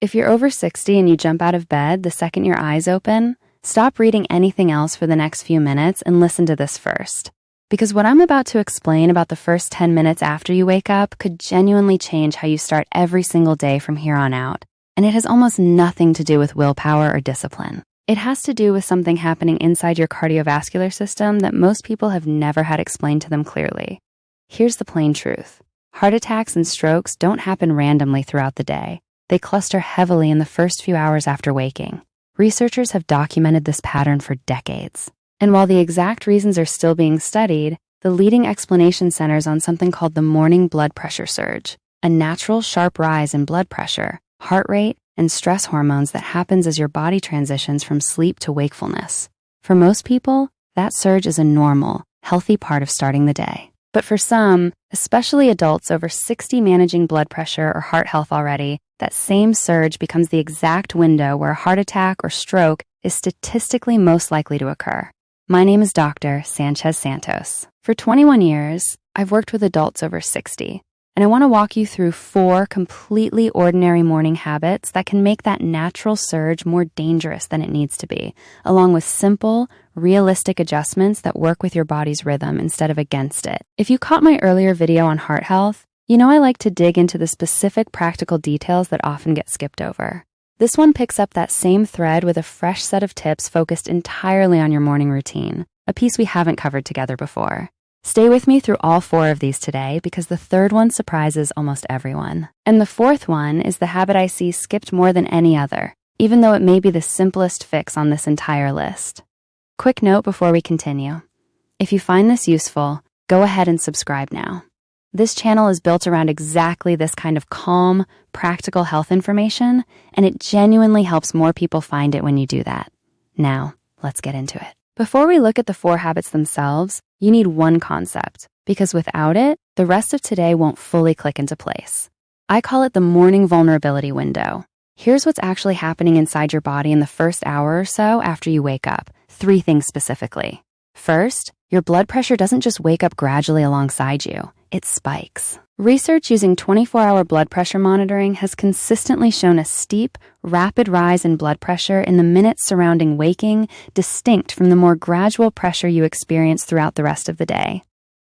If you're over 60 and you jump out of bed the second your eyes open, stop reading anything else for the next few minutes and listen to this first. Because what I'm about to explain about the first 10 minutes after you wake up could genuinely change how you start every single day from here on out. And it has almost nothing to do with willpower or discipline. It has to do with something happening inside your cardiovascular system that most people have never had explained to them clearly. Here's the plain truth. Heart attacks and strokes don't happen randomly throughout the day. They cluster heavily in the first few hours after waking. Researchers have documented this pattern for decades. And while the exact reasons are still being studied, the leading explanation centers on something called the morning blood pressure surge, a natural sharp rise in blood pressure, heart rate, and stress hormones that happens as your body transitions from sleep to wakefulness. For most people, that surge is a normal, healthy part of starting the day. But for some, especially adults over 60 managing blood pressure or heart health already, that same surge becomes the exact window where a heart attack or stroke is statistically most likely to occur. My name is Dr. Sanchez Santos. For 21 years, I've worked with adults over 60, and I want to walk you through 4 completely ordinary morning habits that can make that natural surge more dangerous than it needs to be, along with simple, realistic adjustments that work with your body's rhythm instead of against it. If you caught my earlier video on heart health, you know I like to dig into the specific practical details that often get skipped over. This one picks up that same thread with a fresh set of tips focused entirely on your morning routine, a piece we haven't covered together before. Stay with me through all 4 of these today because the third one surprises almost everyone. And the fourth one is the habit I see skipped more than any other, even though it may be the simplest fix on this entire list. Quick note before we continue. If you find this useful, go ahead and subscribe now. This channel is built around exactly this kind of calm, practical health information, and it genuinely helps more people find it when you do that. Now, let's get into it. Before we look at the 4 habits themselves, you need one concept, because without it, the rest of today won't fully click into place. I call it the morning vulnerability window. Here's what's actually happening inside your body in the first hour or so after you wake up. 3 things specifically. First, your blood pressure doesn't just wake up gradually alongside you. It spikes. Research using 24-hour blood pressure monitoring has consistently shown a steep, rapid rise in blood pressure in the minutes surrounding waking, distinct from the more gradual pressure you experience throughout the rest of the day.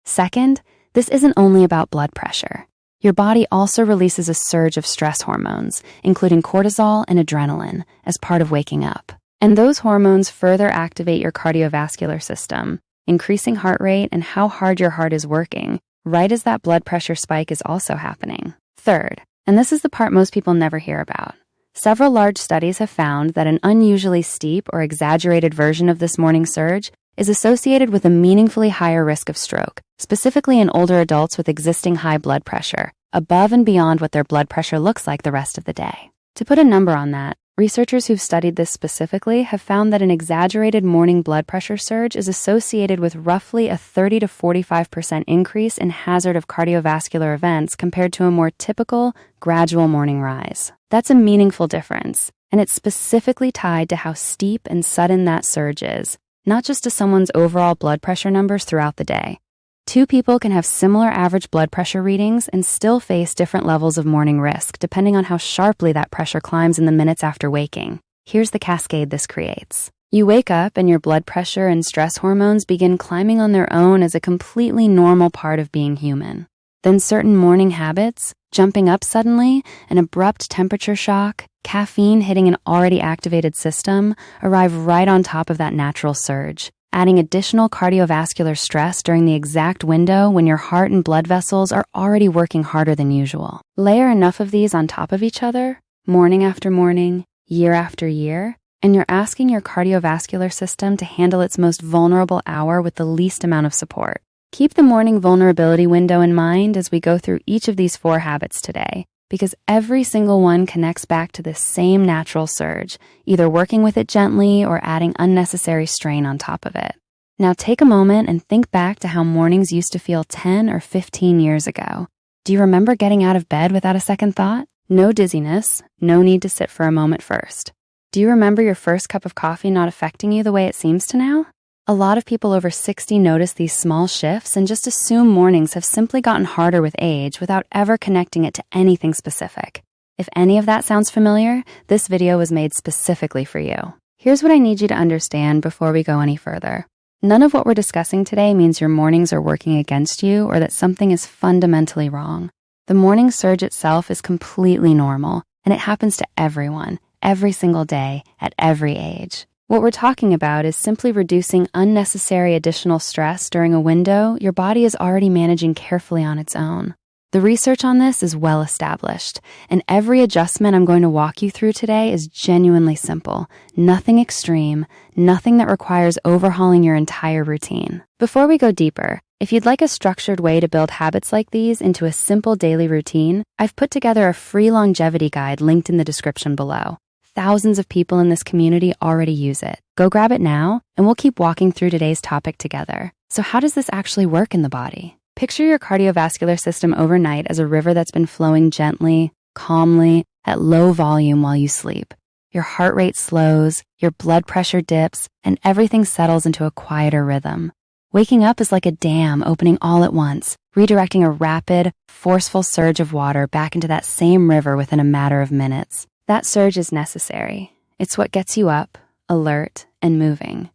Second, this isn't only about blood pressure. Your body also releases a surge of stress hormones, including cortisol and adrenaline, as part of waking up. And those hormones further activate your cardiovascular system, increasing heart rate and how hard your heart is working, right as that blood pressure spike is also happening. Third, and this is the part most people never hear about, several large studies have found that an unusually steep or exaggerated version of this morning surge is associated with a meaningfully higher risk of stroke, specifically in older adults with existing high blood pressure, above and beyond what their blood pressure looks like the rest of the day. To put a number on that, researchers who've studied this specifically have found that an exaggerated morning blood pressure surge is associated with roughly a 30 to 45% increase in hazard of cardiovascular events compared to a more typical, gradual morning rise. That's a meaningful difference, and it's specifically tied to how steep and sudden that surge is, not just to someone's overall blood pressure numbers throughout the day. 2 people can have similar average blood pressure readings and still face different levels of morning risk, depending on how sharply that pressure climbs in the minutes after waking. Here's the cascade this creates. You wake up and your blood pressure and stress hormones begin climbing on their own as a completely normal part of being human. Then certain morning habits, jumping up suddenly, an abrupt temperature shock, caffeine hitting an already activated system, arrive right on top of that natural surge, adding additional cardiovascular stress during the exact window when your heart and blood vessels are already working harder than usual. Layer enough of these on top of each other, morning after morning, year after year, and you're asking your cardiovascular system to handle its most vulnerable hour with the least amount of support. Keep the morning vulnerability window in mind as we go through each of these 4 habits today, because every single one connects back to this same natural surge, either working with it gently or adding unnecessary strain on top of it. Now take a moment and think back to how mornings used to feel 10 or 15 years ago. Do you remember getting out of bed without a second thought? No dizziness, no need to sit for a moment first. Do you remember your first cup of coffee not affecting you the way it seems to now? A lot of people over 60 notice these small shifts and just assume mornings have simply gotten harder with age without ever connecting it to anything specific. If any of that sounds familiar, this video was made specifically for you. Here's what I need you to understand before we go any further. None of what we're discussing today means your mornings are working against you or that something is fundamentally wrong. The morning surge itself is completely normal, and it happens to everyone, every single day, at every age. What we're talking about is simply reducing unnecessary additional stress during a window your body is already managing carefully on its own. The research on this is well established, and every adjustment I'm going to walk you through today is genuinely simple, nothing extreme, nothing that requires overhauling your entire routine. Before we go deeper, if you'd like a structured way to build habits like these into a simple daily routine, I've put together a free longevity guide linked in the description below. Thousands of people in this community already use it. Go grab it now, and we'll keep walking through today's topic together. So how does this actually work in the body? Picture your cardiovascular system overnight as a river that's been flowing gently, calmly, at low volume while you sleep. Your heart rate slows, your blood pressure dips, and everything settles into a quieter rhythm. Waking up is like a dam opening all at once, redirecting a rapid, forceful surge of water back into that same river within a matter of minutes. That surge is necessary. It's what gets you up, alert, and moving.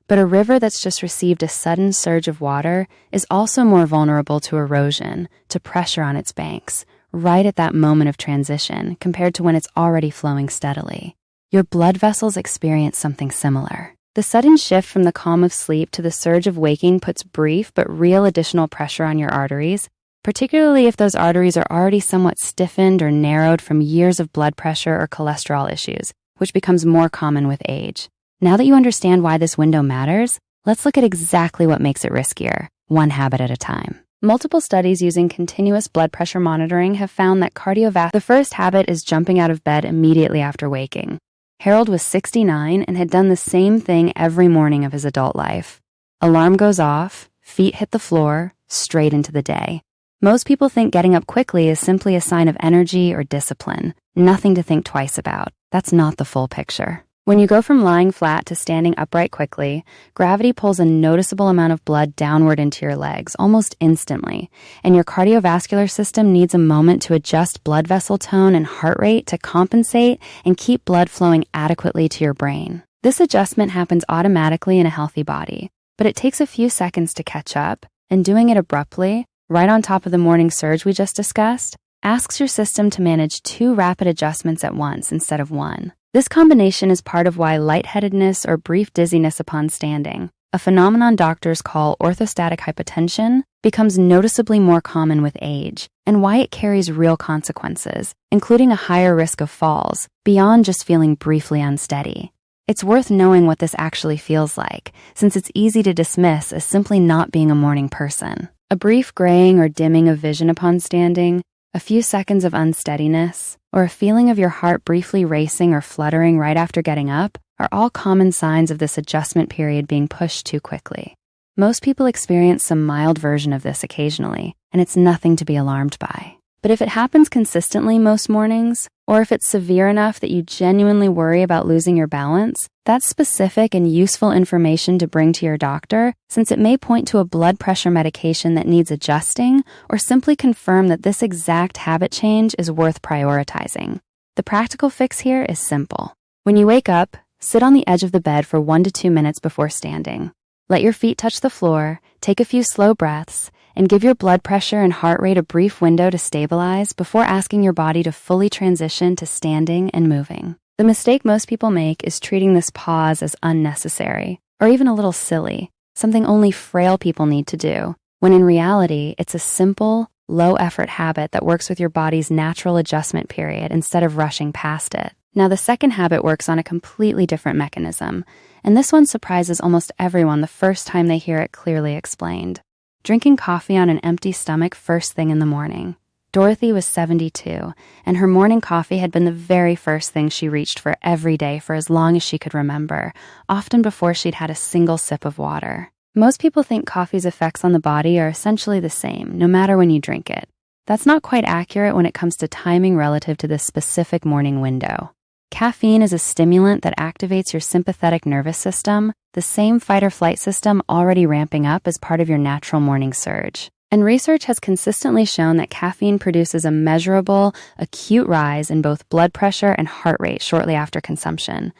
But a river that's just received a sudden surge of water is also more vulnerable to erosion, to pressure on its banks, right at that moment of transition compared to when it's already flowing steadily. Your blood vessels experience something similar. The sudden shift from the calm of sleep to the surge of waking puts brief but real additional pressure on your arteries, particularly if those arteries are already somewhat stiffened or narrowed from years of blood pressure or cholesterol issues, which becomes more common with age. Now that you understand why this window matters, let's look at exactly what makes it riskier, one habit at a time. Multiple studies using continuous blood pressure monitoring have found that the first habit is jumping out of bed immediately after waking. Harold was 69 and had done the same thing every morning of his adult life. Alarm goes off, feet hit the floor, straight into the day. Most people think getting up quickly is simply a sign of energy or discipline, nothing to think twice about. That's not the full picture. When you go from lying flat to standing upright quickly, gravity pulls a noticeable amount of blood downward into your legs almost instantly, and your cardiovascular system needs a moment to adjust blood vessel tone and heart rate to compensate and keep blood flowing adequately to your brain. This adjustment happens automatically in a healthy body, but it takes a few seconds to catch up, and doing it abruptly, right on top of the morning surge we just discussed, asks your system to manage two rapid adjustments at once instead of one. This combination is part of why lightheadedness or brief dizziness upon standing, a phenomenon doctors call orthostatic hypotension, becomes noticeably more common with age, and why it carries real consequences, including a higher risk of falls, beyond just feeling briefly unsteady. It's worth knowing what this actually feels like, since it's easy to dismiss as simply not being a morning person. A brief graying or dimming of vision upon standing, a few seconds of unsteadiness, or a feeling of your heart briefly racing or fluttering right after getting up are all common signs of this adjustment period being pushed too quickly. Most people experience some mild version of this occasionally, and it's nothing to be alarmed by. But if it happens consistently most mornings, or if it's severe enough that you genuinely worry about losing your balance, that's specific and useful information to bring to your doctor, since it may point to a blood pressure medication that needs adjusting, or simply confirm that this exact habit change is worth prioritizing. The practical fix here is simple. When you wake up, sit on the edge of the bed for 1 to 2 minutes before standing. Let your feet touch the floor, take a few slow breaths, and give your blood pressure and heart rate a brief window to stabilize before asking your body to fully transition to standing and moving. The mistake most people make is treating this pause as unnecessary, or even a little silly, something only frail people need to do, when in reality, it's a simple, low-effort habit that works with your body's natural adjustment period instead of rushing past it. Now, the second habit works on a completely different mechanism, and this one surprises almost everyone the first time they hear it clearly explained. Drinking coffee on an empty stomach first thing in the morning. Dorothy was 72, and her morning coffee had been the very first thing she reached for every day for as long as she could remember, often before she'd had a single sip of water. Most people think coffee's effects on the body are essentially the same, no matter when you drink it. That's not quite accurate when it comes to timing relative to this specific morning window. Caffeine is a stimulant that activates your sympathetic nervous system, the same fight-or-flight system already ramping up as part of your natural morning surge. And research has consistently shown that caffeine produces a measurable, acute rise in both blood pressure and heart rate shortly after consumption,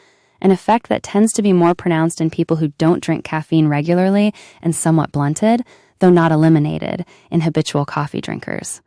an effect that tends to be more pronounced in people who don't drink caffeine regularly and somewhat blunted, though not eliminated, in habitual coffee drinkers.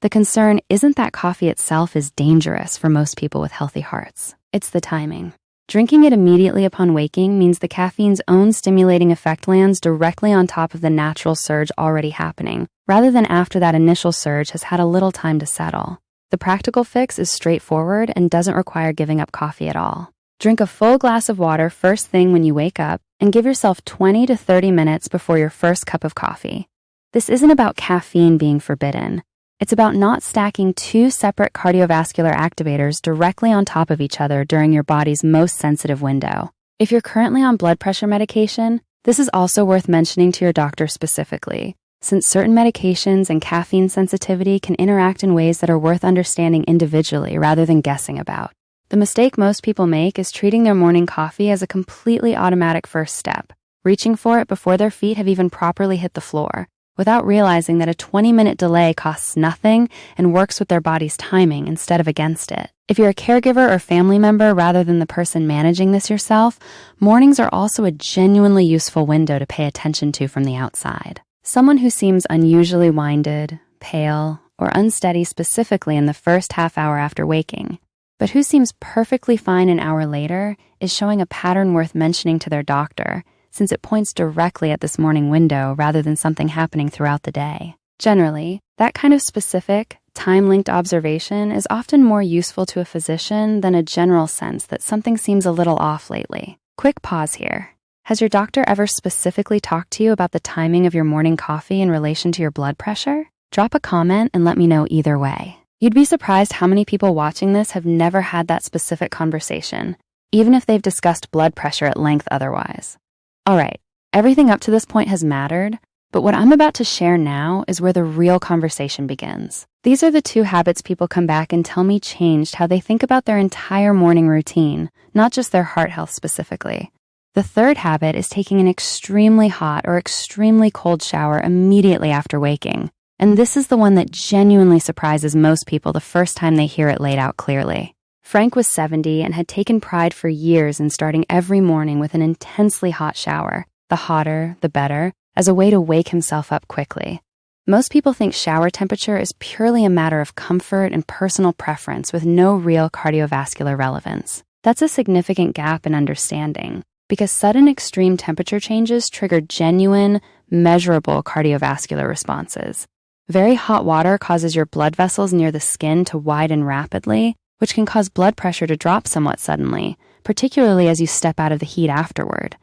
The concern isn't that coffee itself is dangerous for most people with healthy hearts. It's the timing. Drinking it immediately upon waking means the caffeine's own stimulating effect lands directly on top of the natural surge already happening, rather than after that initial surge has had a little time to settle. The practical fix is straightforward and doesn't require giving up coffee at all. Drink a full glass of water first thing when you wake up and give yourself 20 to 30 minutes before your first cup of coffee. This isn't about caffeine being forbidden. It's about not stacking two separate cardiovascular activators directly on top of each other during your body's most sensitive window. If you're currently on blood pressure medication, this is also worth mentioning to your doctor specifically, since certain medications and caffeine sensitivity can interact in ways that are worth understanding individually rather than guessing about. The mistake most people make is treating their morning coffee as a completely automatic first step, reaching for it before their feet have even properly hit the floor, without realizing that a 20-minute delay costs nothing and works with their body's timing instead of against it. If you're a caregiver or family member rather than the person managing this yourself, mornings are also a genuinely useful window to pay attention to from the outside. Someone who seems unusually winded, pale, or unsteady specifically in the first half hour after waking, but who seems perfectly fine an hour later is showing a pattern worth mentioning to their doctor, since it points directly at this morning window rather than something happening throughout the day. Generally, that kind of specific, time-linked observation is often more useful to a physician than a general sense that something seems a little off lately. Quick pause here. Has your doctor ever specifically talked to you about the timing of your morning coffee in relation to your blood pressure? Drop a comment and let me know either way. You'd be surprised how many people watching this have never had that specific conversation, even if they've discussed blood pressure at length otherwise. All right, everything up to this point has mattered, but what I'm about to share now is where the real conversation begins. These are the two habits people come back and tell me changed how they think about their entire morning routine, not just their heart health specifically. The third habit is taking an extremely hot or extremely cold shower immediately after waking, and this is the one that genuinely surprises most people the first time they hear it laid out clearly. Frank was 70 and had taken pride for years in starting every morning with an intensely hot shower, the hotter, the better, as a way to wake himself up quickly. Most people think shower temperature is purely a matter of comfort and personal preference with no real cardiovascular relevance. That's a significant gap in understanding, because sudden extreme temperature changes trigger genuine, measurable cardiovascular responses. Very hot water causes your blood vessels near the skin to widen rapidly, which can cause blood pressure to drop somewhat suddenly, particularly as you step out of the heat afterward.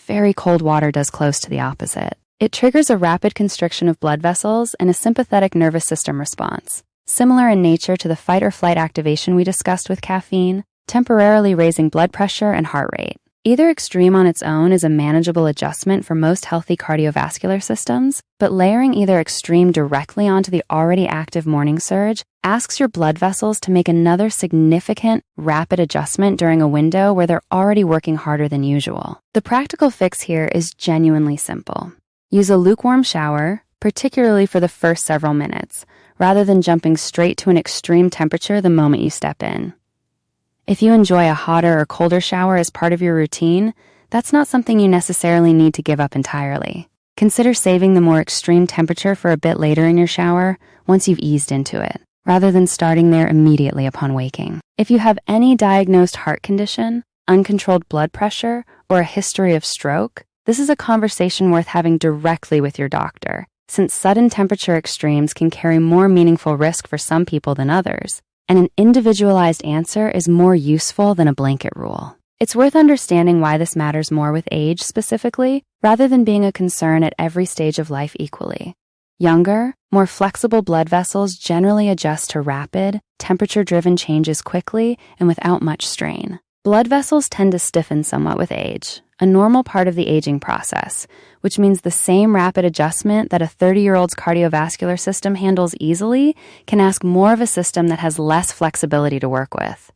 Very cold water does close to the opposite. It triggers a rapid constriction of blood vessels and a sympathetic nervous system response, similar in nature to the fight or flight activation we discussed with caffeine, temporarily raising blood pressure and heart rate. Either extreme on its own is a manageable adjustment for most healthy cardiovascular systems, but layering either extreme directly onto the already active morning surge asks your blood vessels to make another significant, rapid adjustment during a window where they're already working harder than usual. The practical fix here is genuinely simple. Use a lukewarm shower, particularly for the first several minutes, rather than jumping straight to an extreme temperature the moment you step in. If you enjoy a hotter or colder shower as part of your routine, that's not something you necessarily need to give up entirely. Consider saving the more extreme temperature for a bit later in your shower once you've eased into it, rather than starting there immediately upon waking. If you have any diagnosed heart condition, uncontrolled blood pressure, or a history of stroke, this is a conversation worth having directly with your doctor, since sudden temperature extremes can carry more meaningful risk for some people than others, and an individualized answer is more useful than a blanket rule. It's worth understanding why this matters more with age specifically, rather than being a concern at every stage of life equally. Younger, more flexible blood vessels generally adjust to rapid, temperature-driven changes quickly and without much strain. Blood vessels tend to stiffen somewhat with age, a normal part of the aging process, which means the same rapid adjustment that a 30-year-old's cardiovascular system handles easily can ask more of a system that has less flexibility to work with.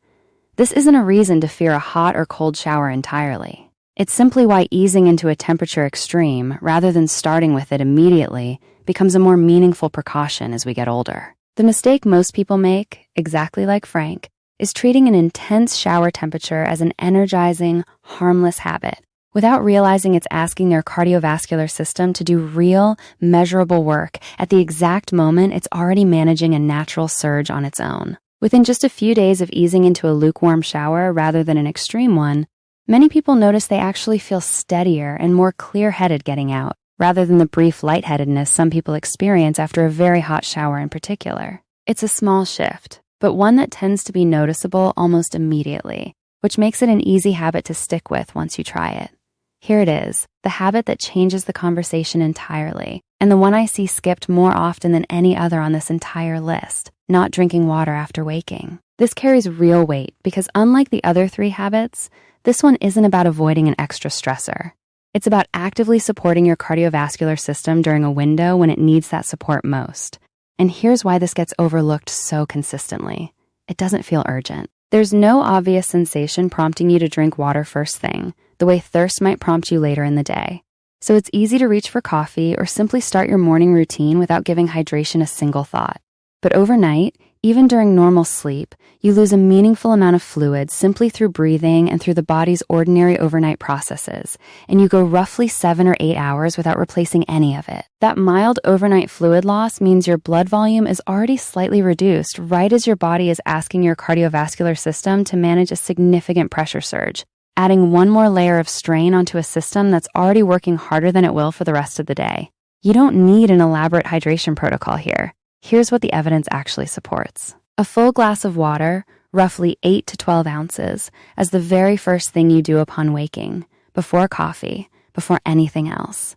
This isn't a reason to fear a hot or cold shower entirely. It's simply why easing into a temperature extreme, rather than starting with it immediately, becomes a more meaningful precaution as we get older. The mistake most people make, exactly like Frank, is treating an intense shower temperature as an energizing, harmless habit, without realizing it's asking their cardiovascular system to do real, measurable work at the exact moment it's already managing a natural surge on its own. Within just a few days of easing into a lukewarm shower rather than an extreme one, many people notice they actually feel steadier and more clear-headed getting out, rather than the brief lightheadedness some people experience after a very hot shower in particular. It's a small shift, but one that tends to be noticeable almost immediately, which makes it an easy habit to stick with once you try it. Here it is, the habit that changes the conversation entirely, and the one I see skipped more often than any other on this entire list: not drinking water after waking. This carries real weight because unlike the other 3 habits, this one isn't about avoiding an extra stressor. It's about actively supporting your cardiovascular system during a window when it needs that support most. And here's why this gets overlooked so consistently. It doesn't feel urgent. There's no obvious sensation prompting you to drink water first thing, the way thirst might prompt you later in the day. So it's easy to reach for coffee or simply start your morning routine without giving hydration a single thought. But overnight, even during normal sleep, you lose a meaningful amount of fluid simply through breathing and through the body's ordinary overnight processes, and you go roughly 7 or 8 hours without replacing any of it. That mild overnight fluid loss means your blood volume is already slightly reduced right as your body is asking your cardiovascular system to manage a significant pressure surge, adding one more layer of strain onto a system that's already working harder than it will for the rest of the day. You don't need an elaborate hydration protocol here. Here's what the evidence actually supports. A full glass of water, roughly 8 to 12 ounces, as the very first thing you do upon waking, before coffee, before anything else.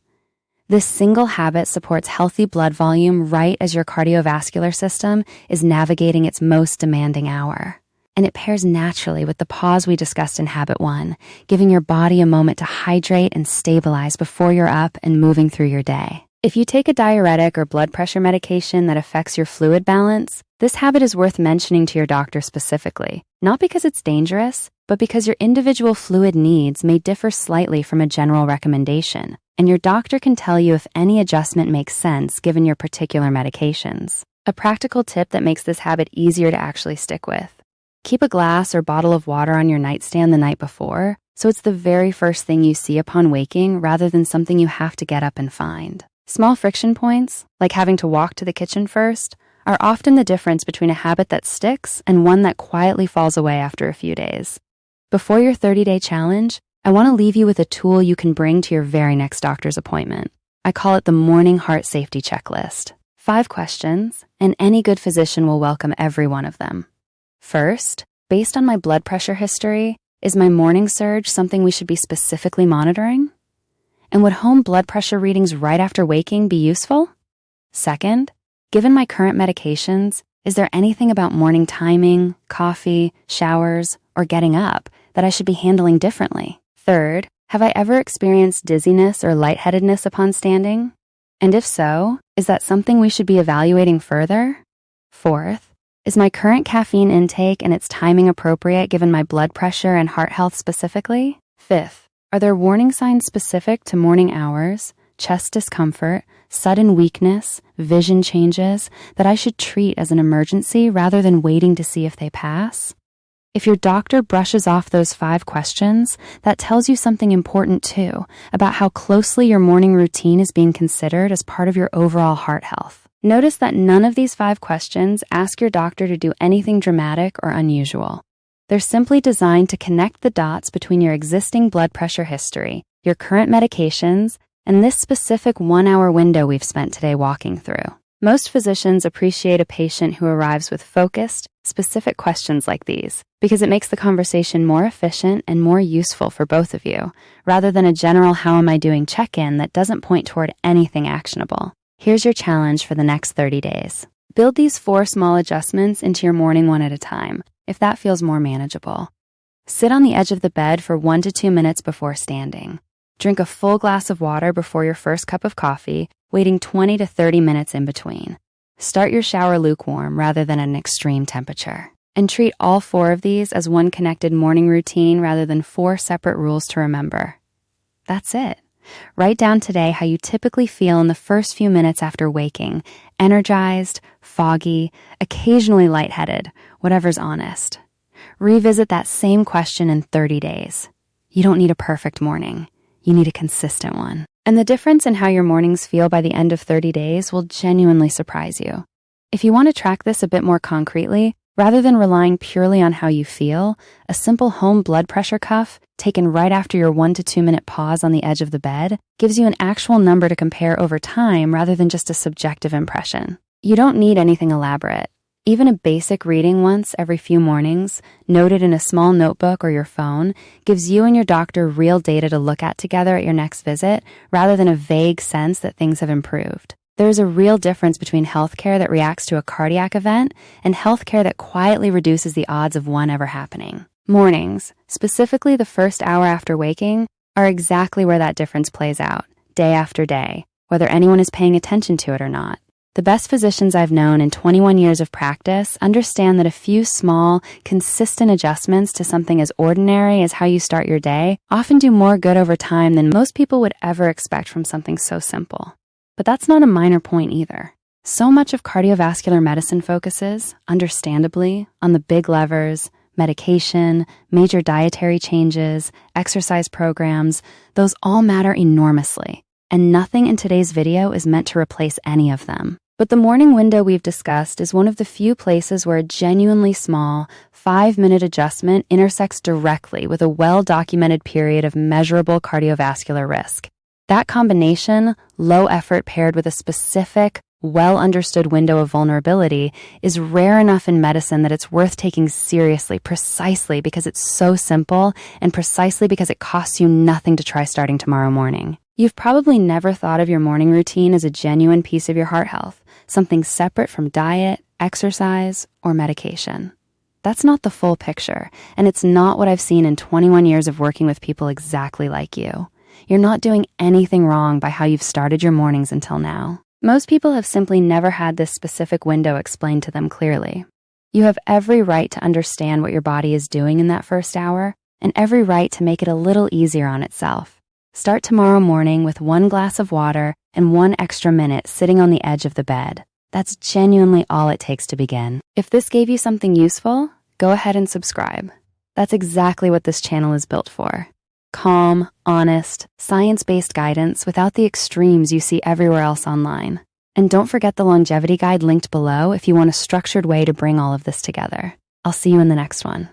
This single habit supports healthy blood volume right as your cardiovascular system is navigating its most demanding hour. And it pairs naturally with the pause we discussed in Habit 1, giving your body a moment to hydrate and stabilize before you're up and moving through your day. If you take a diuretic or blood pressure medication that affects your fluid balance, this habit is worth mentioning to your doctor specifically, not because it's dangerous, but because your individual fluid needs may differ slightly from a general recommendation, and your doctor can tell you if any adjustment makes sense given your particular medications. A practical tip that makes this habit easier to actually stick with: keep a glass or bottle of water on your nightstand the night before, so it's the very first thing you see upon waking rather than something you have to get up and find. Small friction points, like having to walk to the kitchen first, are often the difference between a habit that sticks and one that quietly falls away after a few days. Before your 30-day challenge, I want to leave you with a tool you can bring to your very next doctor's appointment. I call it the Morning Heart Safety Checklist. 5 questions, and any good physician will welcome every one of them. First, based on my blood pressure history, is my morning surge something we should be specifically monitoring? And would home blood pressure readings right after waking be useful? Second, given my current medications, is there anything about morning timing, coffee, showers, or getting up that I should be handling differently? Third, have I ever experienced dizziness or lightheadedness upon standing? And if so, is that something we should be evaluating further? Fourth, is my current caffeine intake and its timing appropriate given my blood pressure and heart health specifically? Fifth, are there warning signs specific to morning hours, chest discomfort, sudden weakness, vision changes that I should treat as an emergency rather than waiting to see if they pass? If your doctor brushes off those 5 questions, that tells you something important too about how closely your morning routine is being considered as part of your overall heart health. Notice that none of these 5 questions ask your doctor to do anything dramatic or unusual. They're simply designed to connect the dots between your existing blood pressure history, your current medications, and this specific 1-hour window we've spent today walking through. Most physicians appreciate a patient who arrives with focused, specific questions like these because it makes the conversation more efficient and more useful for both of you, rather than a general "how am I doing" check-in that doesn't point toward anything actionable. Here's your challenge for the next 30 days. Build these 4 small adjustments into your morning one at a time, if that feels more manageable. Sit on the edge of the bed for 1 to 2 minutes before standing. Drink a full glass of water before your first cup of coffee, waiting 20 to 30 minutes in between. Start your shower lukewarm rather than at an extreme temperature. And treat all 4 of these as one connected morning routine rather than 4 separate rules to remember. That's it. Write down today how you typically feel in the first few minutes after waking, energized, foggy, occasionally lightheaded, whatever's honest. Revisit that same question in 30 days. You don't need a perfect morning. You need a consistent one. And the difference in how your mornings feel by the end of 30 days will genuinely surprise you. If you want to track this a bit more concretely, rather than relying purely on how you feel, a simple home blood pressure cuff, taken right after your 1 to 2 minute pause on the edge of the bed, gives you an actual number to compare over time rather than just a subjective impression. You don't need anything elaborate. Even a basic reading once every few mornings, noted in a small notebook or your phone, gives you and your doctor real data to look at together at your next visit, rather than a vague sense that things have improved. There is a real difference between healthcare that reacts to a cardiac event and healthcare that quietly reduces the odds of one ever happening. Mornings, specifically the first hour after waking, are exactly where that difference plays out, day after day, whether anyone is paying attention to it or not. The best physicians I've known in 21 years of practice understand that a few small, consistent adjustments to something as ordinary as how you start your day often do more good over time than most people would ever expect from something so simple. But that's not a minor point either. So much of cardiovascular medicine focuses, understandably, on the big levers, medication, major dietary changes, exercise programs. Those all matter enormously. And nothing in today's video is meant to replace any of them. But the morning window we've discussed is one of the few places where a genuinely small, 5-minute adjustment intersects directly with a well-documented period of measurable cardiovascular risk. That combination, low effort paired with a specific, well-understood window of vulnerability, is rare enough in medicine that it's worth taking seriously precisely because it's so simple and precisely because it costs you nothing to try starting tomorrow morning. You've probably never thought of your morning routine as a genuine piece of your heart health, something separate from diet, exercise, or medication. That's not the full picture, and it's not what I've seen in 21 years of working with people exactly like you. You're not doing anything wrong by how you've started your mornings until now. Most people have simply never had this specific window explained to them clearly. You have every right to understand what your body is doing in that first hour, and every right to make it a little easier on itself. Start tomorrow morning with 1 glass of water and 1 extra minute sitting on the edge of the bed. That's genuinely all it takes to begin. If this gave you something useful, go ahead and subscribe. That's exactly what this channel is built for. Calm, honest, science-based guidance without the extremes you see everywhere else online. And don't forget the longevity guide linked below if you want a structured way to bring all of this together. I'll see you in the next one.